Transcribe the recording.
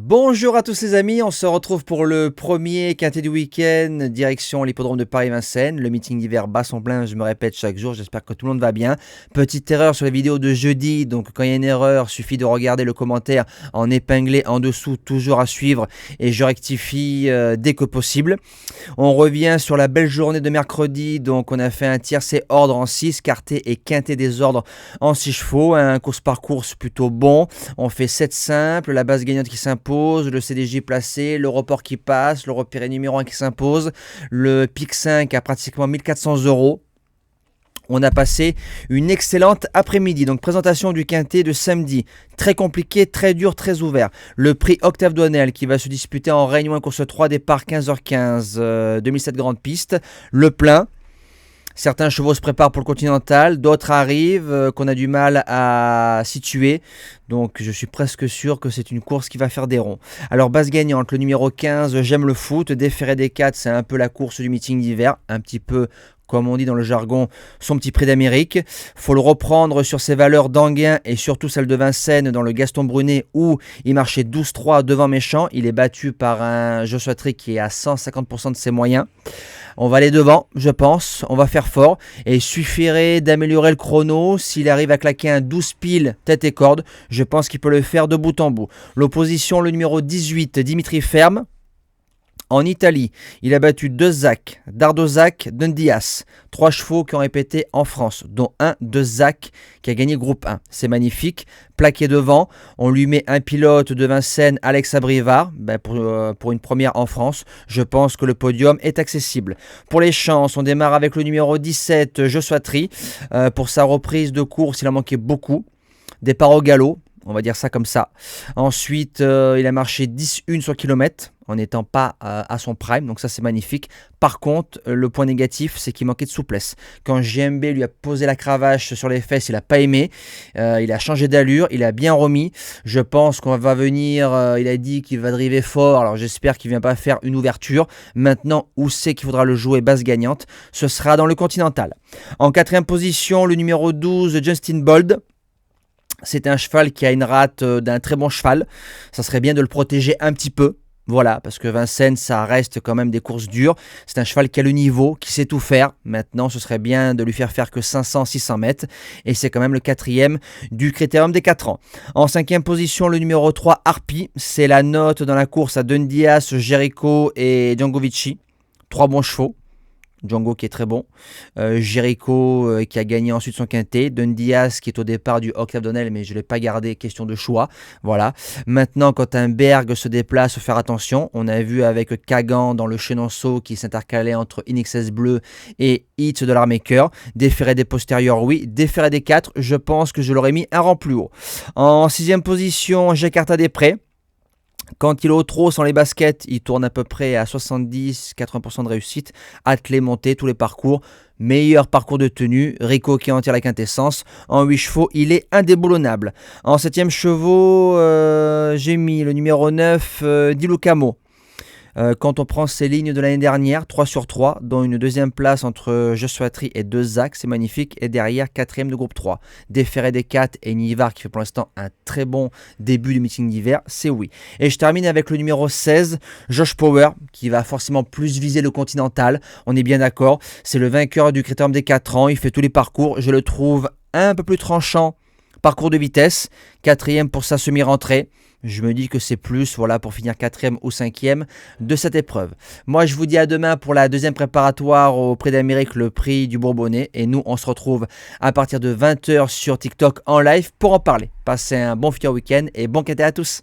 Bonjour à tous les amis, on se retrouve pour le premier quintet du week-end, direction l'hippodrome de Paris-Vincennes. Le meeting d'hiver bat son plein, je me répète chaque jour, j'espère que tout le monde va bien. Petite erreur sur la vidéo de jeudi, donc quand il y a une erreur, suffit de regarder le commentaire en épinglé en dessous, toujours à suivre, et je rectifie dès que possible. On revient sur la belle journée de mercredi, donc on a fait un tiercé ordre en 6, quartet et quintet des ordres en 6 chevaux, un course par course plutôt bon. On fait 7 simples, la base gagnante qui s'impose, le CDJ placé, le report qui passe, le repéré numéro 1 qui s'impose, le pic 5 à pratiquement 1400 €. On a passé une excellente après-midi. Donc présentation du quintet de samedi. Très compliqué, très dur, très ouvert. Le prix Octave Douanel qui va se disputer en Réunion 1 course 3 départ 15h15, 2007 grande piste. Le plein. Certains chevaux se préparent pour le Continental, d'autres arrivent qu'on a du mal à situer. Donc je suis presque sûr que c'est une course qui va faire des ronds. Alors base gagnante, le numéro 15, J'aime le foot. Déféré des 4, c'est un peu la course du meeting d'hiver. Un petit peu, comme on dit dans le jargon, son petit prix d'Amérique. Faut le reprendre sur ses valeurs d'Anguin et surtout celle de Vincennes dans le Gaston Brunet où il marchait 12-3 devant Méchant. Il est battu par un Joshua Tree qui est à 150% de ses moyens. On va aller devant, je pense, on va faire fort et il suffirait d'améliorer le chrono. S'il arrive à claquer un 12 piles tête et corde, je pense qu'il peut le faire de bout en bout. L'opposition, le numéro 18, Dimitri Ferme. En Italie, il a battu 2 Zach, Dardozac, Dundias, 3 chevaux qui ont répété en France, dont un de Zach qui a gagné groupe 1. C'est magnifique, plaqué devant, on lui met un pilote de Vincennes, Alex Abrivard, pour une première en France. Je pense que le podium est accessible. Pour les chances, on démarre avec le numéro 17, Joshua Tree. Pour sa reprise de course, il en manquait beaucoup. Départ au galop. On va dire ça comme ça. Ensuite, il a marché 10-1 sur kilomètre en n'étant pas à son prime. Donc ça, c'est magnifique. Par contre, le point négatif, c'est qu'il manquait de souplesse. Quand JMB lui a posé la cravache sur les fesses, il n'a pas aimé. Il a changé d'allure. Il a bien remis. Je pense qu'on va venir... il a dit qu'il va driver fort. Alors j'espère qu'il ne vient pas faire une ouverture. Maintenant, où c'est qu'il faudra le jouer base gagnante? Ce sera dans le Continental. En quatrième position, le numéro 12, Justin Bold. C'est un cheval qui a une rate d'un très bon cheval. Ça serait bien de le protéger un petit peu. Voilà, parce que Vincennes, ça reste quand même des courses dures. C'est un cheval qui a le niveau, qui sait tout faire. Maintenant, ce serait bien de lui faire que 500-600 mètres. Et c'est quand même le quatrième du critérium des 4 ans. En cinquième position, le numéro 3, Harpy. C'est la note dans la course à Dundias, Jericho et Django Vici. 3 bons chevaux. Django qui est très bon, Jericho qui a gagné ensuite son quintet, Dundias qui est au départ du Octave Douanel mais je ne l'ai pas gardé, question de choix. Voilà. Maintenant quand un Berg se déplace, faut faire attention. On a vu avec Kagan dans le Chenonceau qui s'intercalait entre INXS Bleu et Hits de l'Armaker. Déféré des postérieurs, oui. Déféré des 4, je pense que je l'aurais mis un rang plus haut. En sixième position, Jakarta des Prés. Quand il est au trot sans les baskets, il tourne à peu près à 70-80% de réussite. Attelé, monté, tous les parcours. Meilleur parcours de tenue. Rico qui en tire la quintessence. En 8 chevaux, il est indéboulonnable. En 7e chevaux, j'ai mis le numéro 9, Dilucamo. Quand on prend ses lignes de l'année dernière, 3 sur 3, dont une deuxième place entre Joshua Tree et 2 Zach, c'est magnifique, et derrière 4e de groupe 3. Déféré des 4 et Nivar qui fait pour l'instant un très bon début de meeting d'hiver, c'est oui. Et je termine avec le numéro 16, Josh Power, qui va forcément plus viser le Continental, on est bien d'accord, c'est le vainqueur du critérium des 4 ans, il fait tous les parcours, je le trouve un peu plus tranchant, parcours de vitesse, 4e pour sa semi-rentrée. Je me dis que c'est plus, voilà, pour finir 4e ou 5e de cette épreuve. Moi, je vous dis à demain pour la deuxième préparatoire au Prix d'Amérique, le prix du Bourbonnais. Et nous, on se retrouve à partir de 20h sur TikTok en live pour en parler. Passez un bon futur week-end et bon quintet à tous.